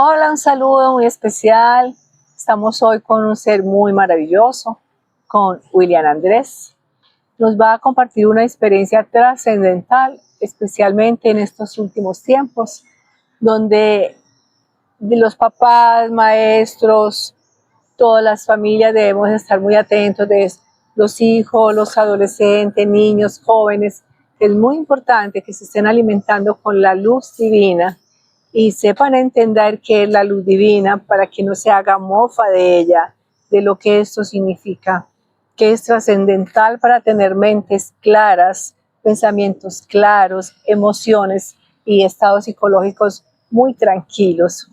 Hola, un saludo muy especial. Estamos hoy con un ser muy maravilloso, con William Andrés. Nos va a compartir una experiencia trascendental, especialmente en estos últimos tiempos, donde los papás, maestros, todas las familias debemos estar muy atentos de los hijos, los adolescentes, niños, jóvenes. Es muy importante que se estén alimentando con la luz divina y sepan entender qué es la luz divina para que no se haga mofa de ella, de lo que esto significa, que es trascendental para tener mentes claras, pensamientos claros, emociones y estados psicológicos muy tranquilos.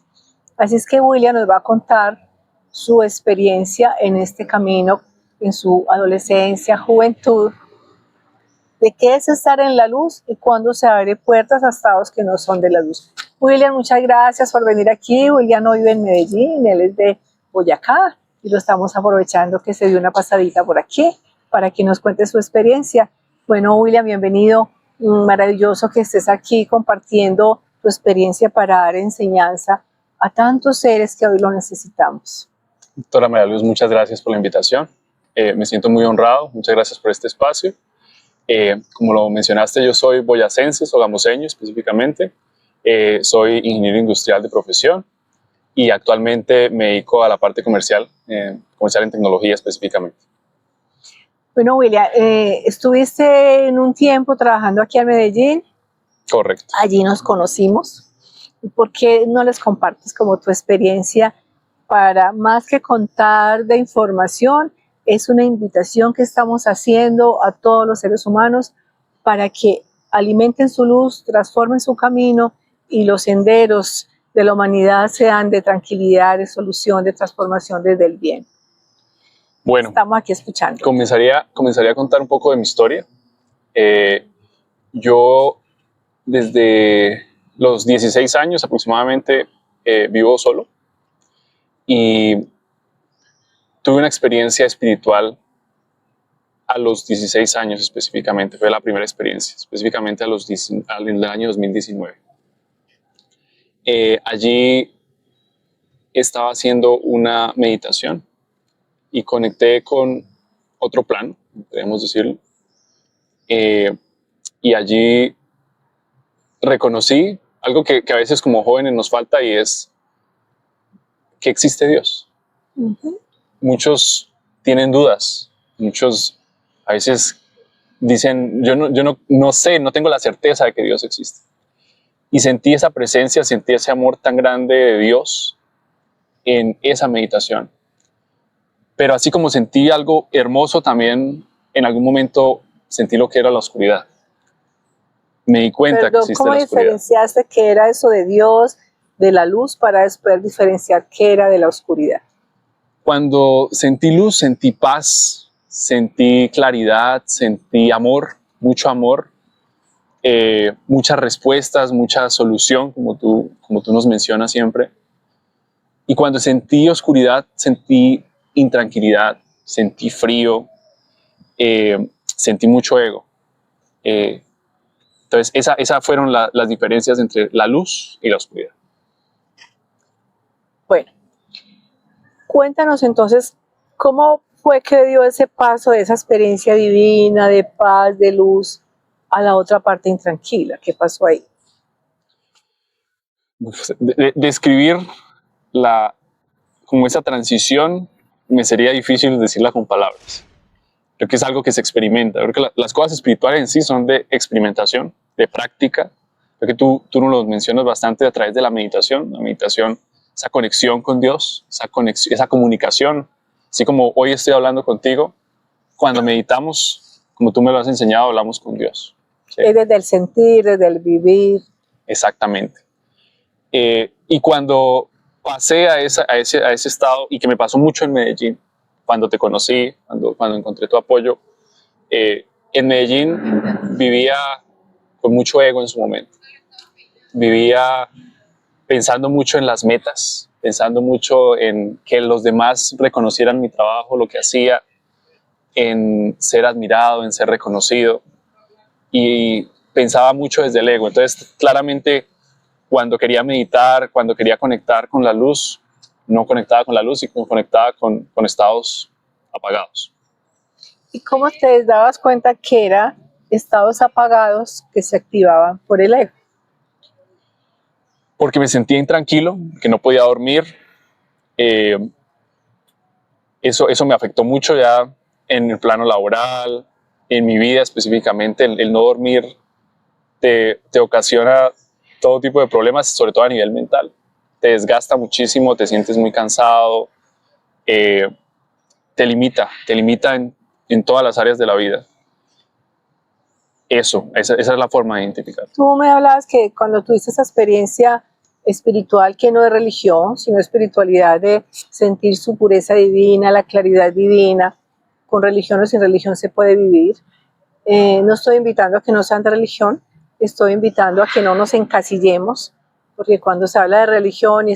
Así es que William nos va a contar su experiencia en este camino, en su adolescencia, juventud, de qué es estar en la luz y cuándo se abre puertas a estados que no son de la luz. William, muchas gracias por venir aquí. William no vive en Medellín, él es de Boyacá y lo estamos aprovechando que se dio una pasadita por aquí para que nos cuente su experiencia. Bueno, William, bienvenido. Maravilloso que estés aquí compartiendo tu experiencia para dar enseñanza a tantos seres que hoy lo necesitamos. Doctora María Luz, muchas gracias por la invitación. Me siento muy honrado. Muchas gracias por este espacio. Como lo mencionaste, yo soy boyacense, sogamoseño específicamente. Soy ingeniero industrial de profesión y actualmente me dedico a la parte comercial, comercial en tecnología específicamente. Bueno, William, estuviste en un tiempo trabajando aquí en Medellín. Correcto. Allí nos conocimos. ¿Por qué no les compartes como tu experiencia para más que contar de información? Es una invitación que estamos haciendo a todos los seres humanos para que alimenten su luz, transformen su camino y los senderos de la humanidad sean de tranquilidad, de solución, de transformación desde el bien. Bueno, estamos aquí escuchando. Comenzaría a contar un poco de mi historia. Yo desde los 16 años aproximadamente vivo solo y tuve una experiencia espiritual a los 16 años específicamente. Fue la primera experiencia, específicamente en el año 2019. Allí estaba haciendo una meditación y conecté con otro plano, podríamos decirlo. Y allí reconocí algo que a veces como jóvenes nos falta y es que existe Dios. Muchos tienen dudas, muchos a veces dicen, yo no sé, no tengo la certeza de que Dios existe. Y sentí esa presencia, sentí ese amor tan grande de Dios en esa meditación. Pero así como sentí algo hermoso, también en algún momento sentí lo que era la oscuridad. Me di cuenta que existe la oscuridad. ¿Cómo diferenciaste qué era eso de Dios, de la luz, para después diferenciar qué era de la oscuridad? Cuando sentí luz, sentí paz, sentí claridad, sentí amor, mucho amor, muchas respuestas, mucha solución, como tú nos mencionas siempre. Y cuando sentí oscuridad, sentí intranquilidad, sentí frío, sentí mucho ego. Entonces, esas fueron las diferencias entre la luz y la oscuridad. Bueno, cuéntanos entonces, ¿cómo fue que dio ese paso de esa experiencia divina, de paz, de luz, a la otra parte intranquila? ¿Qué pasó ahí? Describir como esa transición me sería difícil decirla con palabras. Creo que es algo que se experimenta. Creo que las cosas espirituales en sí son de experimentación, de práctica. Creo que tú nos lo mencionas bastante a través de la meditación, esa conexión con Dios, esa comunicación. Así como hoy estoy hablando contigo, cuando meditamos, como tú me lo has enseñado, hablamos con Dios. ¿Sí? Es desde el sentir, desde el vivir. Exactamente. Y cuando pasé a ese estado, y que me pasó mucho en Medellín, cuando te conocí, cuando encontré tu apoyo, en Medellín vivía con mucho ego en su momento. Vivía pensando mucho en las metas, pensando mucho en que los demás reconocieran mi trabajo, lo que hacía, en ser admirado, en ser reconocido. Y pensaba mucho desde el ego. Entonces, claramente, cuando quería meditar, cuando quería conectar con la luz, no conectaba con la luz y conectaba con estados apagados. ¿Y cómo te dabas cuenta que eran estados apagados que se activaban por el ego? Porque me sentía intranquilo, que no podía dormir. Eso me afectó mucho ya en el plano laboral, en mi vida específicamente. El no dormir te ocasiona todo tipo de problemas, sobre todo a nivel mental. Te desgasta muchísimo, te sientes muy cansado, te limita en todas las áreas de la vida. Esa es la forma de identificar. Tú me hablabas que cuando tuviste esa experiencia espiritual, que no es religión, sino espiritualidad de sentir su pureza divina, la claridad divina, con religión o sin religión se puede vivir. No estoy invitando a que no sean de religión, estoy invitando a que no nos encasillemos, porque cuando se habla de religión y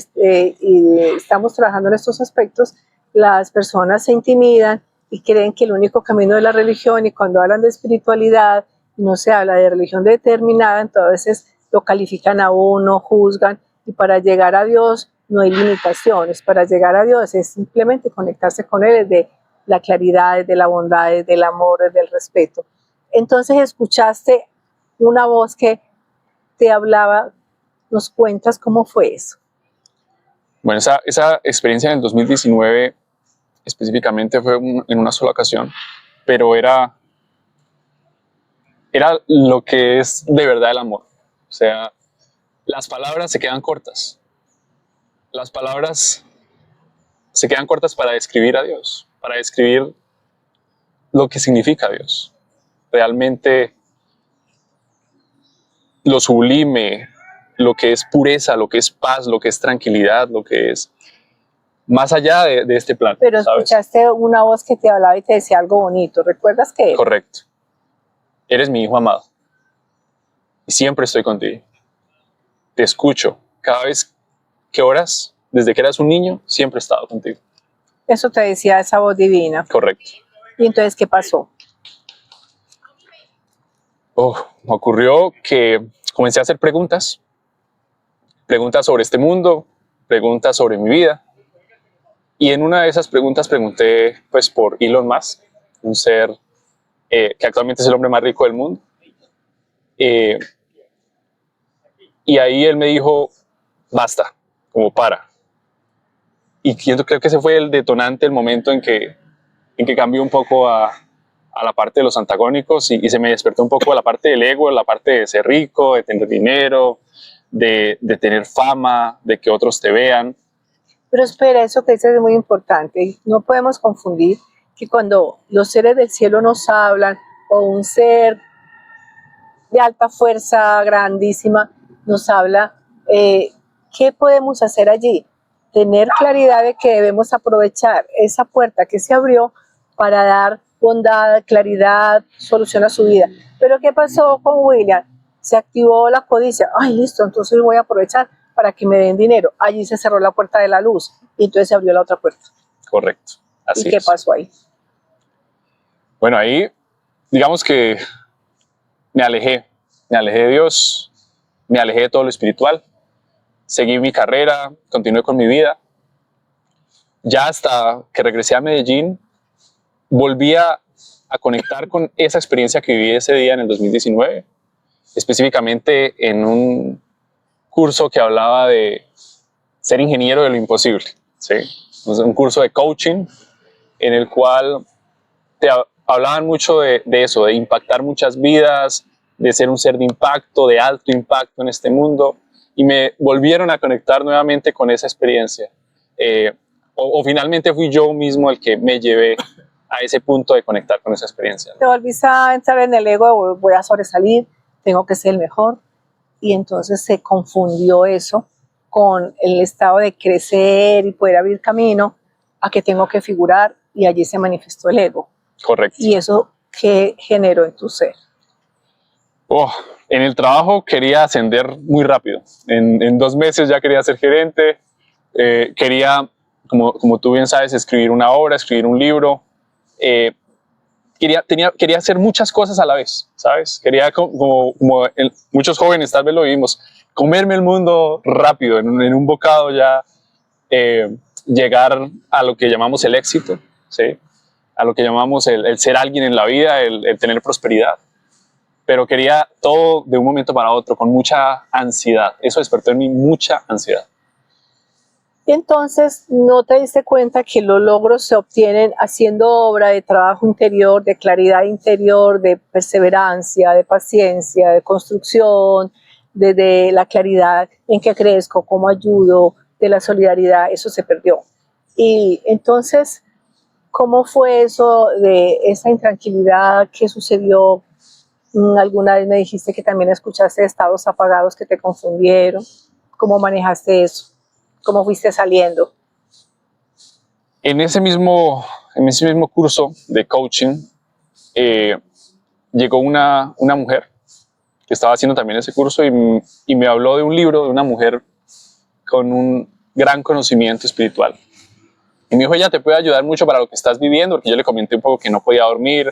estamos trabajando en estos aspectos, las personas se intimidan y creen que el único camino es la religión, y cuando hablan de espiritualidad no se habla de religión determinada, entonces lo califican a uno, juzgan, y para llegar a Dios no hay limitaciones. Para llegar a Dios es simplemente conectarse con Él desde la claridad, desde la bondad, desde el amor, desde el respeto. Entonces escuchaste una voz que te hablaba. ¿Nos cuentas cómo fue eso? Bueno, esa experiencia en el 2019 específicamente fue en una sola ocasión, pero era lo que es de verdad el amor. O sea, las palabras se quedan cortas. Las palabras se quedan cortas para describir a Dios, para describir lo que significa Dios. Realmente lo sublime, lo que es pureza, lo que es paz, lo que es tranquilidad, lo que es más allá de este plano. Pero ¿sabes? escuchaste una voz que te hablaba y te decía algo bonito. ¿Recuerdas qué era? Correcto. Eres mi hijo amado y siempre estoy contigo. Te escucho. Cada vez que oras, desde que eras un niño, siempre he estado contigo. Eso te decía esa voz divina. Correcto. ¿Y entonces qué pasó? Me ocurrió que comencé a hacer preguntas sobre este mundo, preguntas sobre mi vida. Y en una de esas preguntas pregunté pues, por Elon Musk, un ser que actualmente es el hombre más rico del mundo. Y ahí él me dijo, basta, como para. Y creo que ese fue el detonante, el momento en que cambió un poco a la parte de los antagónicos y se me despertó un poco a la parte del ego, la parte de ser rico, de tener dinero, de tener fama, de que otros te vean. Pero espera, eso que dices es muy importante. No podemos confundir que cuando los seres del cielo nos hablan, o un ser de alta fuerza, grandísima, nos habla, ¿qué podemos hacer allí? Tener claridad de que debemos aprovechar esa puerta que se abrió para dar bondad, claridad, solución a su vida. Pero ¿qué pasó con William? Se activó la codicia. Ay, listo, entonces voy a aprovechar para que me den dinero. Allí se cerró la puerta de la luz y entonces se abrió la otra puerta. Correcto. Así ¿Y qué pasó ahí? Bueno, ahí, digamos que me alejé de Dios, me alejé de todo lo espiritual, seguí mi carrera, continué con mi vida. Ya hasta que regresé a Medellín, volví a conectar con esa experiencia que viví ese día en el 2019, específicamente en un curso que hablaba de ser ingeniero de lo imposible, ¿sí? Un curso de coaching en el cual hablaban mucho de eso, de impactar muchas vidas, de ser un ser de impacto, de alto impacto en este mundo, y me volvieron a conectar nuevamente con esa experiencia. O finalmente fui yo mismo el que me llevé a ese punto de conectar con esa experiencia. Te volviste a entrar en el ego de voy a sobresalir, tengo que ser el mejor, y entonces se confundió eso con el estado de crecer y poder abrir camino a que tengo que figurar, y allí se manifestó el ego. Correcto. ¿Y eso qué generó en tu ser? En el trabajo quería ascender muy rápido. En 2 meses ya quería ser gerente. Quería, como tú bien sabes, escribir una obra, escribir un libro. Quería hacer muchas cosas a la vez, ¿sabes? Quería, como muchos jóvenes tal vez lo vivimos, comerme el mundo rápido, en un bocado ya, llegar a lo que llamamos el éxito, ¿sí? A lo que llamamos el ser alguien en la vida, el tener prosperidad. Pero quería todo de un momento para otro, con mucha ansiedad. Eso despertó en mí mucha ansiedad. Y entonces no te diste cuenta que los logros se obtienen haciendo obra de trabajo interior, de claridad interior, de perseverancia, de paciencia, de construcción, de la claridad en que crezco, cómo ayudo, de la solidaridad, eso se perdió. Y entonces, ¿cómo fue eso de esa intranquilidad que sucedió? Alguna vez me dijiste que también escuchaste estados apagados que te confundieron. ¿Cómo manejaste eso? ¿Cómo fuiste saliendo? En ese mismo curso de coaching, llegó una mujer que estaba haciendo también ese curso y me habló de un libro de una mujer con un gran conocimiento espiritual. Y me dijo, ella te puede ayudar mucho para lo que estás viviendo, porque yo le comenté un poco que no podía dormir,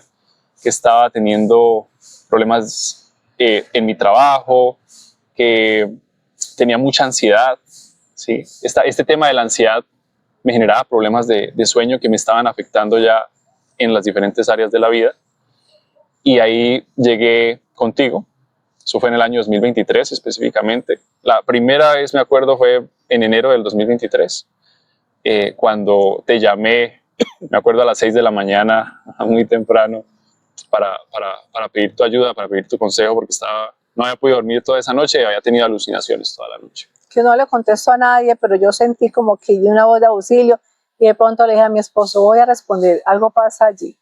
que estaba teniendo problemas en mi trabajo, que tenía mucha ansiedad. ¿Sí? Este tema de la ansiedad me generaba problemas de sueño que me estaban afectando ya en las diferentes áreas de la vida. Y ahí llegué contigo. Eso fue en el año 2023 específicamente. La primera vez, me acuerdo, fue en enero del 2023, cuando te llamé, me acuerdo a las 6 de la mañana, muy temprano, para pedir tu ayuda, para pedir tu consejo, porque no había podido dormir toda esa noche y había tenido alucinaciones toda la noche. Que no le contesto a nadie, pero yo sentí como que di una voz de auxilio y de pronto le dije a mi esposo, voy a responder, algo pasa allí.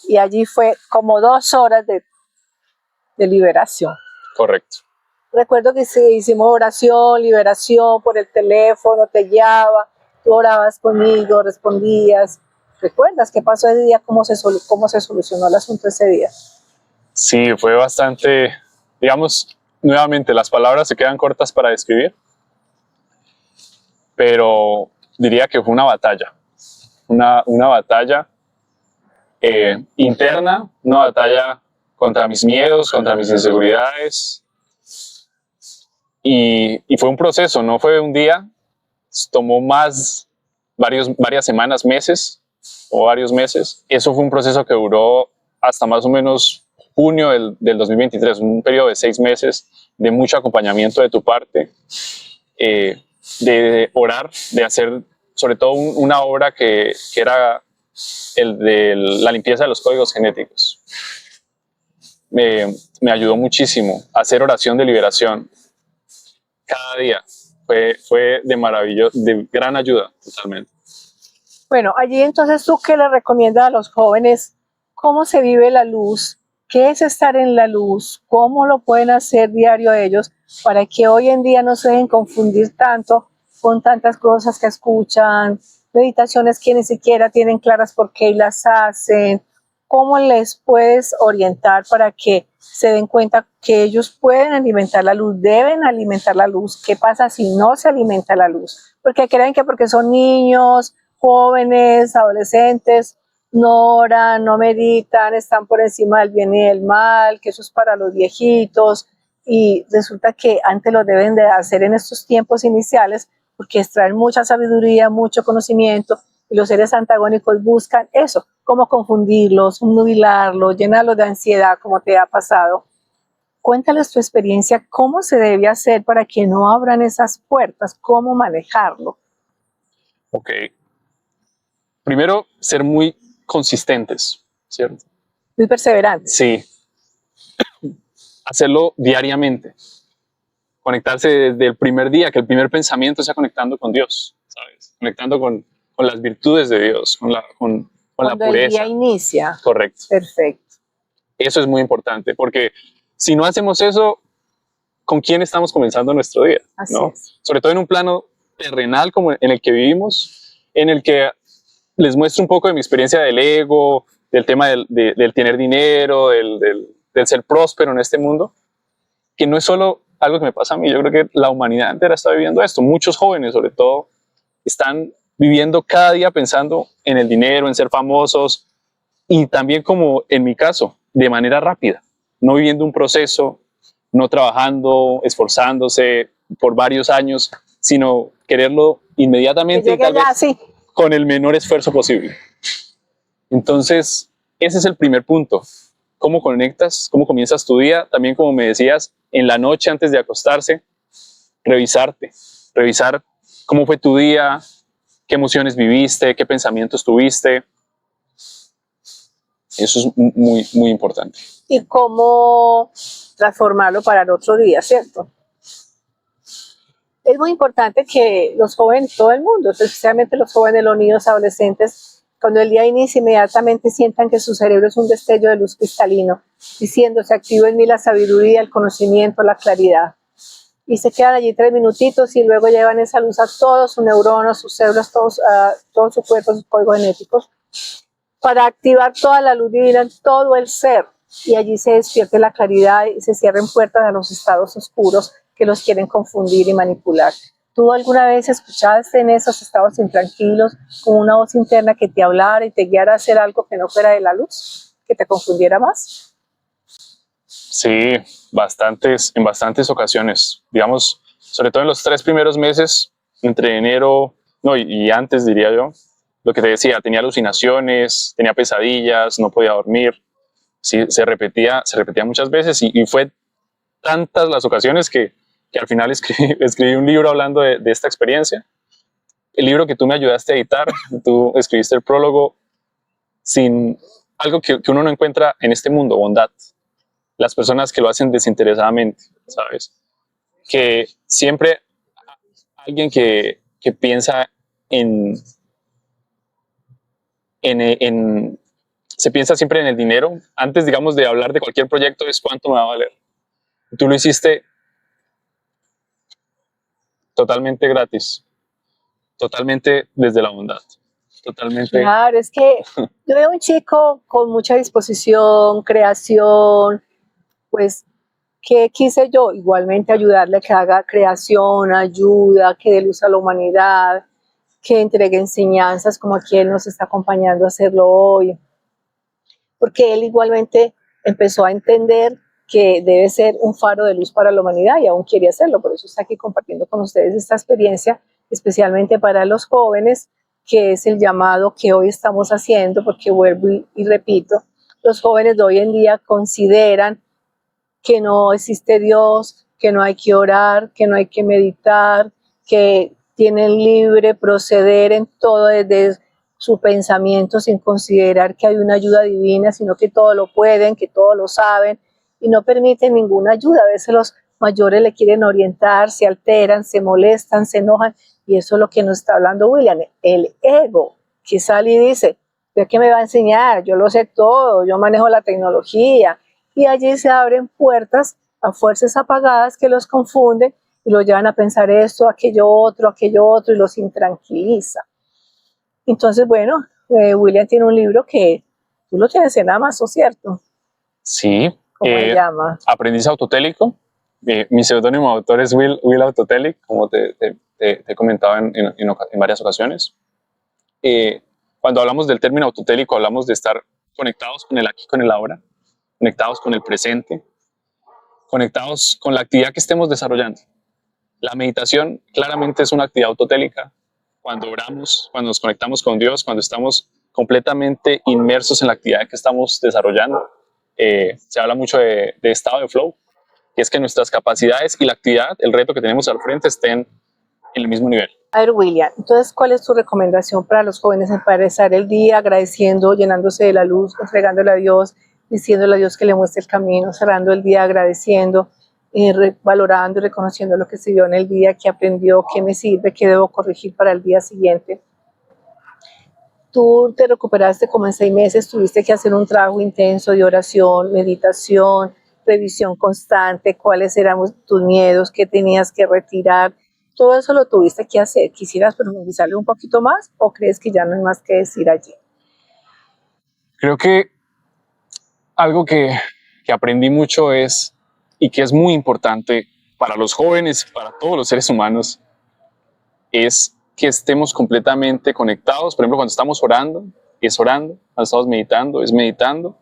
Y allí fue como 2 horas de liberación. Correcto. Recuerdo que sí, hicimos oración, liberación por el teléfono, te guiaba, tú orabas conmigo, respondías. ¿Recuerdas qué pasó ese día? ¿Cómo se solucionó el asunto ese día? Sí, fue bastante, digamos, nuevamente las palabras se quedan cortas para describir, pero diría que fue una batalla, una batalla interna, una batalla contra mis miedos, contra mis inseguridades, y fue un proceso, no fue un día, tomó varias semanas, meses o varios meses. Eso fue un proceso que duró hasta más o menos junio del 2023, un periodo de 6 meses de mucho acompañamiento de tu parte, de orar, de hacer sobre todo una obra que era el de la limpieza de los códigos genéticos. Me ayudó muchísimo a hacer oración de liberación cada día. Fue de gran ayuda totalmente. Bueno, allí entonces, ¿tú qué le recomiendas a los jóvenes? ¿Cómo se vive la luz? ¿Qué es estar en la luz? ¿Cómo lo pueden hacer diario ellos para que hoy en día no se dejen confundir tanto con tantas cosas que escuchan, meditaciones que ni siquiera tienen claras por qué las hacen? ¿Cómo les puedes orientar para que se den cuenta que ellos pueden alimentar la luz, deben alimentar la luz? ¿Qué pasa si no se alimenta la luz? Porque creen que porque son niños, jóvenes, adolescentes, no oran, no meditan, están por encima del bien y del mal, que eso es para los viejitos, y resulta que antes lo deben de hacer en estos tiempos iniciales, porque extraen mucha sabiduría, mucho conocimiento, y los seres antagónicos buscan eso, cómo confundirlos, nubilarlos, llenarlos de ansiedad, como te ha pasado. Cuéntales tu experiencia, cómo se debe hacer para que no abran esas puertas, cómo manejarlo. Ok. Primero, ser muy consistentes, ¿cierto? Muy perseverantes. Sí. Hacerlo diariamente. Conectarse desde el primer día, que el primer pensamiento sea conectando con Dios, ¿sabes? Conectando con las virtudes de Dios, con la pureza. Cuando el día inicia. Correcto. Perfecto. Eso es muy importante, porque si no hacemos eso, ¿con quién estamos comenzando nuestro día? Así ¿no? es. Sobre todo en un plano terrenal como en el que vivimos, en el que les muestro un poco de mi experiencia del ego, del tema del tener dinero, del ser próspero en este mundo, que no es solo algo que me pasa a mí, yo creo que la humanidad entera está viviendo esto. Muchos jóvenes, sobre todo, están viviendo cada día pensando en el dinero, en ser famosos, y también, como en mi caso, de manera rápida, no viviendo un proceso, no trabajando, esforzándose, por varios años, sino quererlo Que inmediatamente y llegue tal ya, vez sí. con el menor esfuerzo posible. Entonces, ese es el primer punto. ¿Cómo conectas? ¿Cómo comienzas tu día? También, como me decías, en la noche antes de acostarse, revisarte, revisar cómo fue tu día, qué emociones viviste, qué pensamientos tuviste. Eso es muy, muy importante. Y cómo transformarlo para el otro día, ¿cierto? Es muy importante que los jóvenes, todo el mundo, especialmente los jóvenes, los niños, adolescentes, cuando el día inicia, inmediatamente sientan que su cerebro es un destello de luz cristalino, diciendo: se activa en mí la sabiduría, el conocimiento, la claridad. Y se quedan allí 3 minutitos y luego llevan esa luz a todos sus neuronas, sus células, todo su cuerpo, sus códigos genéticos, para activar toda la luz divina en todo el ser. Y allí se despierte la claridad y se cierren puertas a los estados oscuros que los quieren confundir y manipular. ¿Tú alguna vez escuchaste en esos estados intranquilos con una voz interna que te hablara y te guiara a hacer algo que no fuera de la luz, que te confundiera más? Sí, en bastantes ocasiones. Digamos, sobre todo en los 3 primeros meses, entre enero, no, y antes diría yo, lo que te decía, tenía alucinaciones, tenía pesadillas, no podía dormir. Sí, se repetía muchas veces y fue tantas las ocasiones que al final escribí un libro hablando de esta experiencia. El libro que tú me ayudaste a editar, tú escribiste el prólogo sin algo que uno no encuentra en este mundo: bondad. Las personas que lo hacen desinteresadamente, ¿sabes? Que siempre alguien que piensa en se piensa siempre en el dinero. Antes, digamos, de hablar de cualquier proyecto es cuánto me va a valer. Tú lo hiciste totalmente gratis, totalmente desde la bondad, totalmente. Claro, es que yo veo un chico con mucha disposición, creación, pues, ¿qué quise yo? Igualmente ayudarle a que haga creación, ayuda, que dé luz a la humanidad, que entregue enseñanzas como aquí él nos está acompañando a hacerlo hoy, porque él igualmente empezó a entender que debe ser un faro de luz para la humanidad y aún quiere hacerlo. Por eso está aquí compartiendo con ustedes esta experiencia, especialmente para los jóvenes, que es el llamado que hoy estamos haciendo, porque vuelvo y repito, los jóvenes de hoy en día consideran que no existe Dios, que no hay que orar, que no hay que meditar, que tienen libre proceder en todo desde su pensamiento sin considerar que hay una ayuda divina, sino que todo lo pueden, que todo lo saben y no permiten ninguna ayuda. A veces los mayores le quieren orientar, se alteran, se molestan, se enojan y eso es lo que nos está hablando William, el ego, que sale y dice: ¿de qué me va a enseñar? Yo lo sé todo, yo manejo la tecnología. Y allí se abren puertas a fuerzas apagadas que los confunden y los llevan a pensar esto, aquello otro, y los intranquiliza. Entonces, bueno, William tiene un libro que tú lo tienes en Amazon, ¿cierto? Sí. ¿Cómo se llama? Aprendiz autotélico. Mi seudónimo de autor es Will Autotelic, como te he comentado en varias ocasiones. Cuando hablamos del término autotélico, hablamos de estar conectados con el aquí, con el ahora, conectados con el presente, conectados con la actividad que estemos desarrollando. La meditación claramente es una actividad autotélica. Cuando oramos, cuando nos conectamos con Dios, cuando estamos completamente inmersos en la actividad que estamos desarrollando, se habla mucho de estado de flow, que es que nuestras capacidades y la actividad, el reto que tenemos al frente estén en el mismo nivel. A ver, William, entonces, ¿cuál es tu recomendación para los jóvenes para empezar el día agradeciendo, llenándose de la luz, entregándole a Dios, diciéndole a Dios que le muestre el camino, cerrando el día agradeciendo, valorando y reconociendo lo que se dio en el día, que aprendió, qué me sirve, qué debo corregir para el día siguiente? Tú te recuperaste como en 6 meses, tuviste que hacer un trabajo intenso de oración, meditación, revisión constante, cuáles eran tus miedos, qué tenías que retirar. Todo eso lo tuviste que hacer. ¿Quisieras profundizarle un poquito más o crees que ya no hay más que decir allí? Creo que algo que aprendí mucho es, y que es muy importante para los jóvenes, para todos los seres humanos, es que estemos completamente conectados. Por ejemplo, cuando estamos orando, es orando; cuando estamos meditando, es meditando.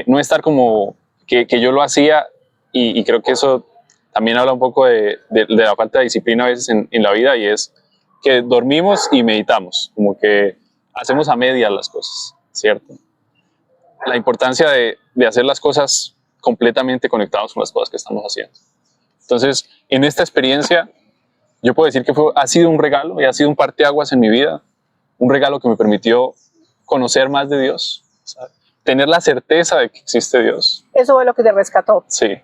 No estar como que yo lo hacía, y creo que eso también habla un poco de la falta de disciplina a veces en la vida, y es que dormimos y meditamos, como que hacemos a medias las cosas, ¿cierto? La importancia de hacer las cosas completamente conectados con las cosas que estamos haciendo. Entonces, en esta experiencia, yo puedo decir que ha sido un regalo y ha sido un parteaguas en mi vida, un regalo que me permitió conocer más de Dios, ¿sabes? Tener la certeza de que existe Dios. Eso fue lo que te rescató. Sí,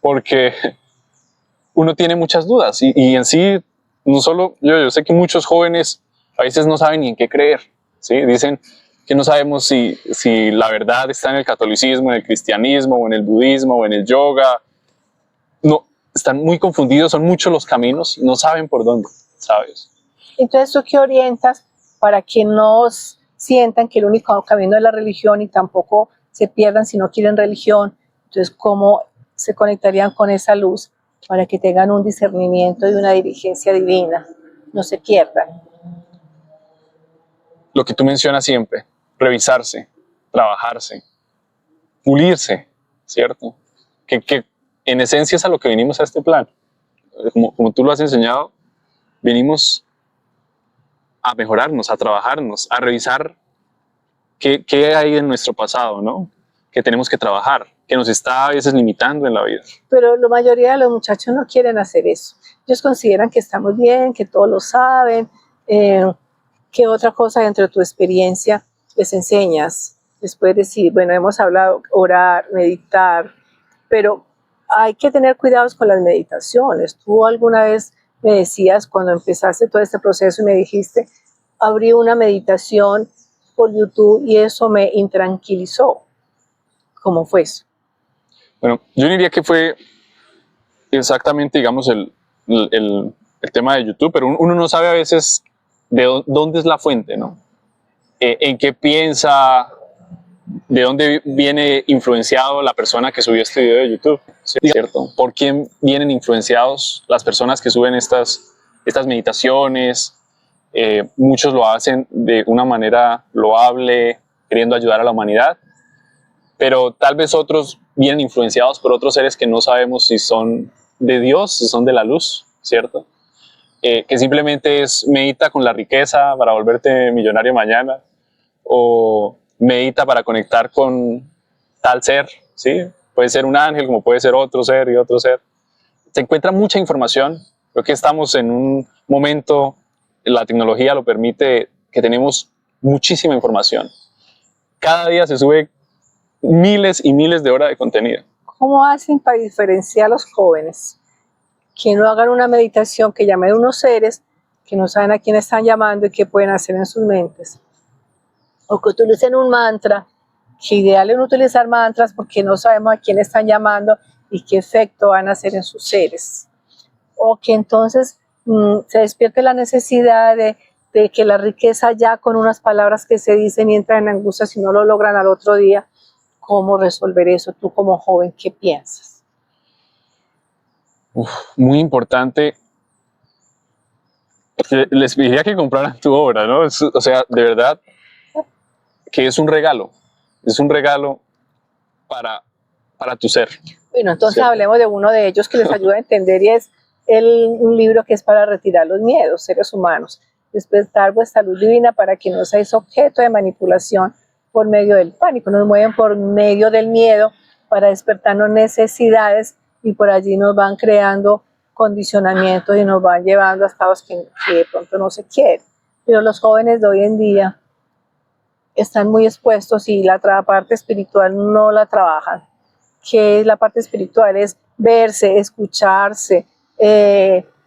porque uno tiene muchas dudas y en sí, no solo yo sé que muchos jóvenes a veces no saben ni en qué creer, ¿sí? Dicen que no sabemos si la verdad está en el catolicismo, en el cristianismo, o en el budismo, o en el yoga. No, están muy confundidos, son muchos los caminos, no saben por dónde, ¿sabes? Entonces, ¿tú qué orientas para que no sientan que el único camino es la religión y tampoco se pierdan si no quieren religión? Entonces, ¿cómo se conectarían con esa luz para que tengan un discernimiento y una dirigencia divina? No se pierdan. Lo que tú mencionas siempre, revisarse, trabajarse, pulirse, ¿cierto? Que en esencia es a lo que venimos a este plan. Como tú lo has enseñado, venimos a mejorarnos, a trabajarnos, a revisar qué hay en nuestro pasado, ¿no? Que tenemos que trabajar, que nos está a veces limitando en la vida. Pero la mayoría de los muchachos no quieren hacer eso. Ellos consideran que estamos bien, que todos lo saben. ¿Qué otra cosa dentro de tu experiencia les enseñas? Les puedes decir, bueno, hemos hablado orar, meditar, pero hay que tener cuidados con las meditaciones. Tú alguna vez me decías, cuando empezaste todo este proceso, y me dijiste, abrí una meditación por YouTube y eso me intranquilizó. ¿Cómo fue eso? Bueno, yo diría que fue exactamente, digamos, el tema de YouTube, pero uno no sabe a veces de dónde es la fuente, ¿no? En qué piensa, de dónde viene influenciado la persona que subió este video de YouTube, ¿cierto? ¿Por quién vienen influenciados las personas que suben estas meditaciones? Muchos lo hacen de una manera loable, queriendo ayudar a la humanidad, pero tal vez otros vienen influenciados por otros seres que no sabemos si son de Dios, si son de la luz, ¿cierto? Que simplemente es medita con la riqueza para volverte millonario mañana, o medita para conectar con tal ser, ¿sí? Puede ser un ángel, como puede ser otro ser y otro ser. Se encuentra mucha información. Creo que estamos en un momento, la tecnología lo permite, que tenemos muchísima información. Cada día se sube miles y miles de horas de contenido. ¿Cómo hacen para diferenciar a los jóvenes que no hagan una meditación, que llamen a unos seres que no saben a quién están llamando y qué pueden hacer en sus mentes? O que utilicen un mantra, que ideal es no utilizar mantras porque no sabemos a quién están llamando y qué efecto van a hacer en sus seres. O que entonces se despierte la necesidad de que la riqueza ya con unas palabras que se dicen y entran en angustia si no lo logran al otro día. ¿Cómo resolver eso? Tú como joven, ¿qué piensas? Muy importante. Les pediría que compraran tu obra, ¿no? O sea, de verdad que es un regalo para tu ser. Bueno, entonces ¿Cierto? hablemos de uno de ellos que les ayuda a entender, y es un libro que es para retirar los miedos, seres humanos. Despertar vuestra luz divina para que no seáis objeto de manipulación por medio del pánico. Nos mueven por medio del miedo para despertarnos necesidades y por allí nos van creando condicionamientos y nos van llevando a estados que de pronto no se quieren. Pero los jóvenes de hoy en día están muy expuestos y la parte espiritual no la trabajan. Que es la parte espiritual, es verse, escucharse,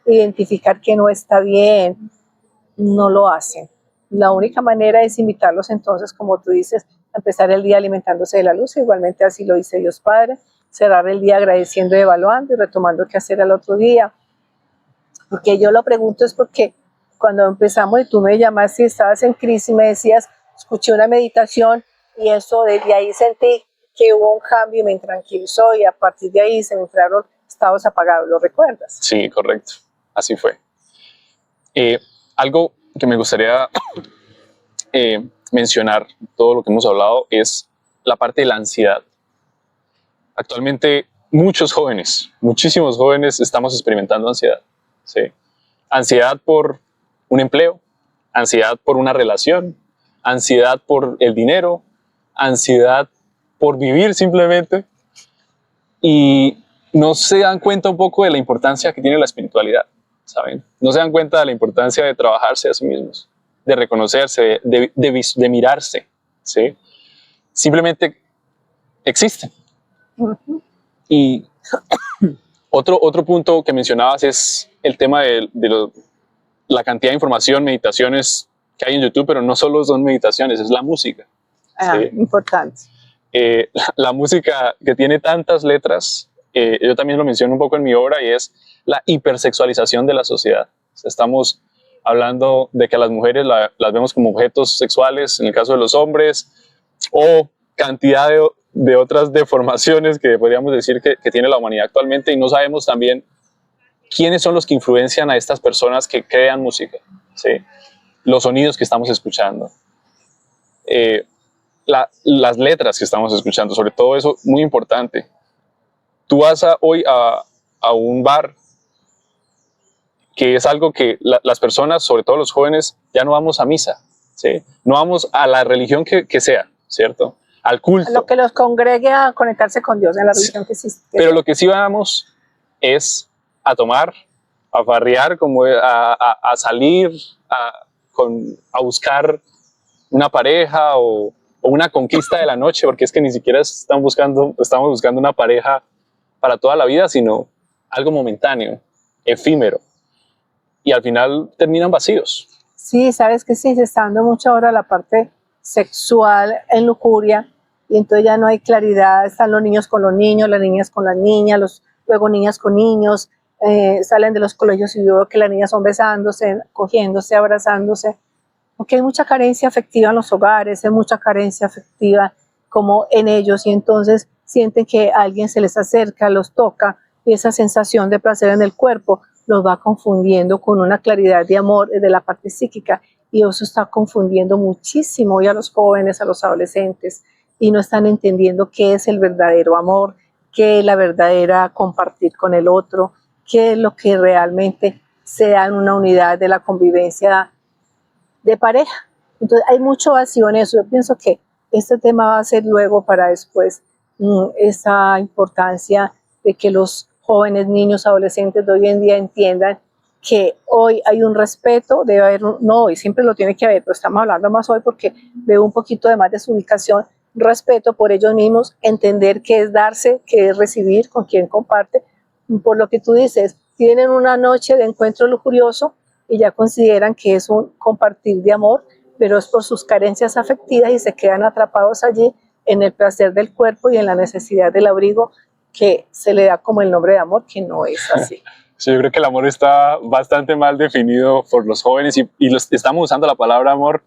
identificar que no está bien, no lo hacen. La única manera es invitarlos entonces, como tú dices, a empezar el día alimentándose de la luz, igualmente así lo dice Dios Padre, cerrar el día agradeciendo, evaluando y retomando qué hacer al otro día. Porque yo lo pregunto es porque cuando empezamos y tú me llamaste y estabas en crisis y me decías, escuché una meditación y eso desde ahí sentí que hubo un cambio y me tranquilizó y a partir de ahí se me entraron estados apagados, ¿lo recuerdas? Sí, correcto, así fue. Algo que me gustaría mencionar, todo lo que hemos hablado, es la parte de la ansiedad. Actualmente muchos jóvenes, muchísimos jóvenes estamos experimentando ansiedad. ¿Sí? Ansiedad por un empleo, ansiedad por una relación, ansiedad por el dinero, ansiedad por vivir simplemente, y no se dan cuenta un poco de la importancia que tiene la espiritualidad, ¿saben? No se dan cuenta de la importancia de trabajarse a sí mismos, de reconocerse, de mirarse, ¿sí? Simplemente existen. Y otro punto que mencionabas es el tema de la cantidad de información, meditaciones que hay en YouTube, pero no solo son meditaciones, es la música. ¿Sí? Importante. La música que tiene tantas letras, yo también lo menciono un poco en mi obra, y es la hipersexualización de la sociedad. O sea, estamos hablando de que a las mujeres las vemos como objetos sexuales, en el caso de los hombres, o cantidad de otras deformaciones que podríamos decir que tiene la humanidad actualmente, y no sabemos también quiénes son los que influencian a estas personas que crean música, ¿sí? Los sonidos que estamos escuchando, las letras que estamos escuchando, sobre todo eso, muy importante. Tú vas hoy a un bar, que es algo que las personas, sobre todo los jóvenes, ya no vamos a misa, ¿sí? No vamos a la religión que sea, ¿cierto? Al culto. Lo que los congregue a conectarse con Dios en la religión que existe. Pero lo que sí vamos es a tomar, a farrear, como a salir, a buscar una pareja o una conquista de la noche, porque es que ni siquiera estamos buscando una pareja para toda la vida, sino algo momentáneo, efímero, y al final terminan vacíos. Sí, sabes que sí, se está dando mucho ahora la parte sexual en lujuria, y entonces ya no hay claridad. Están los niños con los niños, las niñas con las niñas, luego niñas con niños, salen de los colegios y veo que las niñas son besándose, cogiéndose, abrazándose, porque hay mucha carencia afectiva en los hogares, hay mucha carencia afectiva como en ellos, y entonces sienten que alguien se les acerca, los toca, y esa sensación de placer en el cuerpo los va confundiendo con una claridad de amor de la parte psíquica, y eso está confundiendo muchísimo hoy a los jóvenes, a los adolescentes, y no están entendiendo qué es el verdadero amor, qué es la verdadera compartir con el otro, qué es lo que realmente se da en una unidad de la convivencia de pareja. Entonces hay mucho vacío en eso. Yo pienso que este tema va a ser luego para después esa importancia de que los jóvenes, niños, adolescentes de hoy en día entiendan que hoy hay un respeto, debe haber, no hoy, siempre lo tiene que haber, pero estamos hablando más hoy porque veo un poquito de más desubicación, respeto por ellos mismos, entender qué es darse, qué es recibir, con quién comparte. Por lo que tú dices, tienen una noche de encuentro lujurioso y ya consideran que es un compartir de amor, pero es por sus carencias afectivas y se quedan atrapados allí en el placer del cuerpo y en la necesidad del abrigo que se le da como el nombre de amor, que no es así. Sí, yo creo que el amor está bastante mal definido por los jóvenes, y estamos usando la palabra amor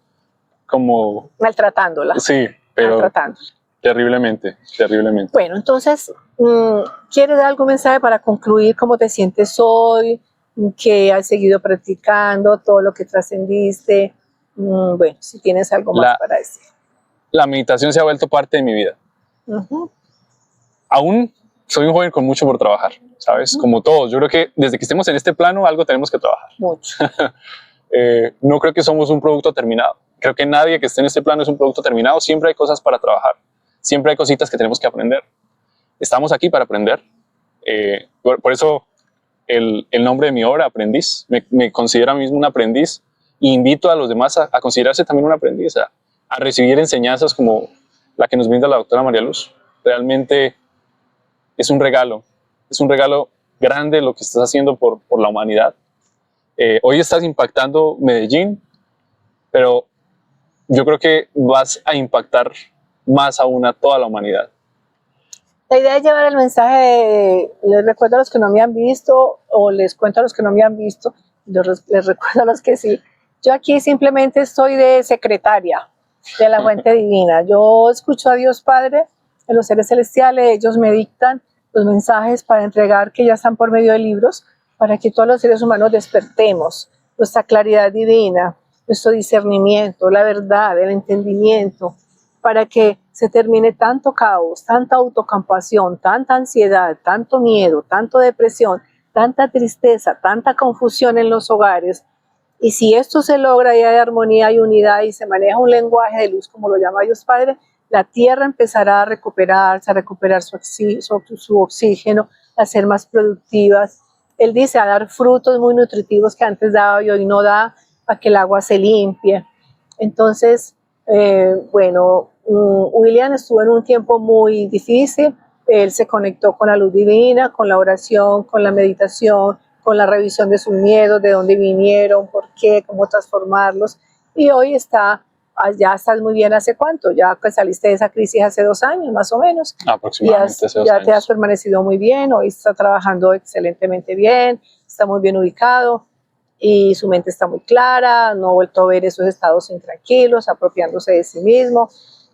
como... maltratándola. Sí, pero terriblemente, terriblemente. Bueno, entonces, ¿quieres dar algún mensaje para concluir cómo te sientes hoy? ¿Qué has seguido practicando? ¿Todo lo que trascendiste? Bueno, si tienes algo más para decir. La meditación se ha vuelto parte de mi vida. Aún soy un joven con mucho por trabajar, ¿sabes? Como todos. Yo creo que desde que estemos en este plano, algo tenemos que trabajar. Mucho. No creo que somos un producto terminado. Creo que nadie que esté en este plano es un producto terminado. Siempre hay cosas para trabajar. Siempre hay cositas que tenemos que aprender. Estamos aquí para aprender. Por eso el nombre de mi obra, Aprendiz, me considero a mí mismo un aprendiz, e invito a los demás a considerarse también un aprendiz, a recibir enseñanzas como la que nos brinda la doctora María Luz. Realmente es un regalo grande lo que estás haciendo por la humanidad. Hoy estás impactando Medellín, pero yo creo que vas a impactar más aún a toda la humanidad. La idea es llevar el mensaje de, les recuerdo a los que no me han visto, o les cuento a los que no me han visto, les recuerdo a los que sí. Yo aquí simplemente estoy de secretaria de la fuente divina. Yo escucho a Dios Padre, a los seres celestiales, ellos me dictan los mensajes para entregar, que ya están por medio de libros, para que todos los seres humanos despertemos nuestra claridad divina, nuestro discernimiento, la verdad, el entendimiento, para que se termine tanto caos, tanta autocompasión, tanta ansiedad, tanto miedo, tanto depresión, tanta tristeza, tanta confusión en los hogares. Y si esto se logra y hay armonía y unidad y se maneja un lenguaje de luz, como lo llama Dios Padre, la tierra empezará a recuperarse, a recuperar su oxígeno, a ser más productivas. Él dice a dar frutos muy nutritivos que antes daba y hoy no da, para que el agua se limpie. Entonces, William estuvo en un tiempo muy difícil. Él se conectó con la luz divina, con la oración, con la meditación, con la revisión de sus miedos, de dónde vinieron, por qué, cómo transformarlos. Y hoy ya estás muy bien. ¿Hace cuánto? Ya que saliste de esa crisis hace 2 años, más o menos. Aproximadamente hace 2 ya años. te has permanecido muy bien, hoy está trabajando excelentemente bien, está muy bien ubicado y su mente está muy clara, no ha vuelto a ver esos estados intranquilos, apropiándose de sí mismo.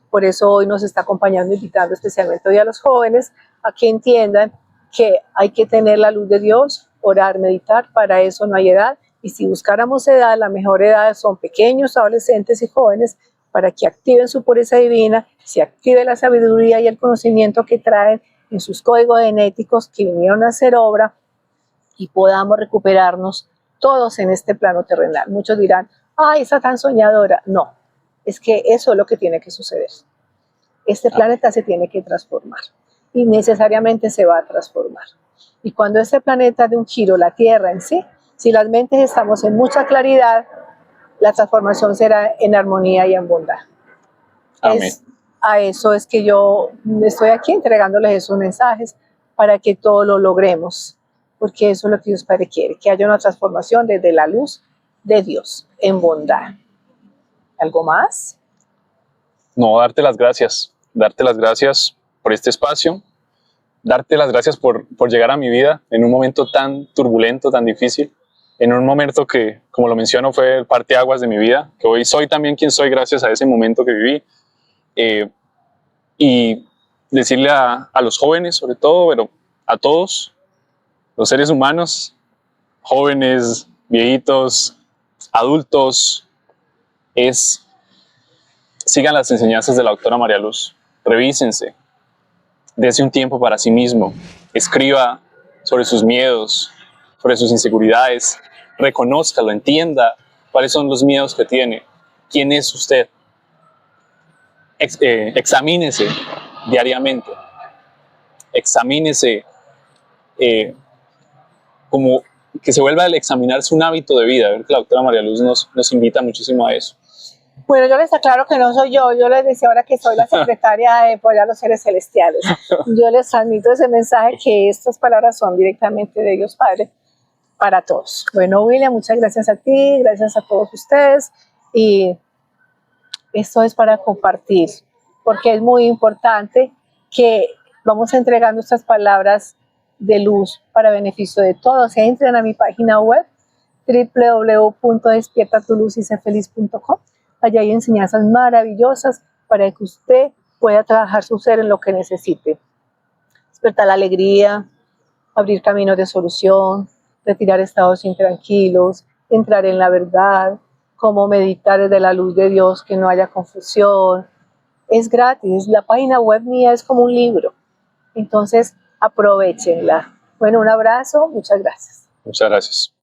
Por eso hoy nos está acompañando, invitando especialmente hoy a los jóvenes a que entiendan que hay que tener la luz de Dios, orar, meditar, para eso no hay edad. Y si buscáramos edad, la mejor edad son pequeños, adolescentes y jóvenes, para que activen su pureza divina, se active la sabiduría y el conocimiento que traen en sus códigos genéticos que vinieron a hacer obra y podamos recuperarnos todos en este plano terrenal. Muchos dirán, ay, esa tan soñadora. No, es que eso es lo que tiene que suceder. Este planeta se tiene que transformar y necesariamente se va a transformar. Y cuando este planeta dé un giro, la Tierra en sí, si las mentes estamos en mucha claridad, la transformación será en armonía y en bondad. Amén. A eso es que yo estoy aquí entregándoles esos mensajes para que todo lo logremos, porque eso es lo que Dios Padre quiere, que haya una transformación desde la luz de Dios en bondad. ¿Algo más? No, darte las gracias por este espacio, darte las gracias por llegar a mi vida en un momento tan turbulento, tan difícil, en un momento que, como lo menciono, fue el parteaguas de mi vida, que hoy soy también quien soy gracias a ese momento que viví. Y decirle a los jóvenes, sobre todo, pero a todos los seres humanos, jóvenes, viejitos, adultos, sigan las enseñanzas de la doctora María Luz, revísense, dése un tiempo para sí mismo, escriba sobre sus miedos, sobre sus inseguridades, reconózcalo, entienda cuáles son los miedos que tiene, quién es usted, examínese diariamente, examínese como que se vuelva a examinarse un hábito de vida. La doctora María Luz nos invita muchísimo a eso. Bueno, yo les aclaro que no soy yo les decía ahora que soy la secretaria de Apoyar a los Seres Celestiales. Yo les transmito ese mensaje, que estas palabras son directamente de Dios Padre para todos. Bueno, William, muchas gracias a ti, gracias a todos ustedes, y esto es para compartir, porque es muy importante que vamos entregando estas palabras de luz para beneficio de todos. Entren a mi página web www.despiertatuluzyserfeliz.com. Allá hay enseñanzas maravillosas para que usted pueda trabajar su ser en lo que necesite. Despertar la alegría, abrir caminos de solución, retirar estados intranquilos, entrar en la verdad, cómo meditar desde la luz de Dios, que no haya confusión. Es gratis, la página web mía es como un libro, entonces aprovechenla. Bueno, un abrazo, muchas gracias. Muchas gracias.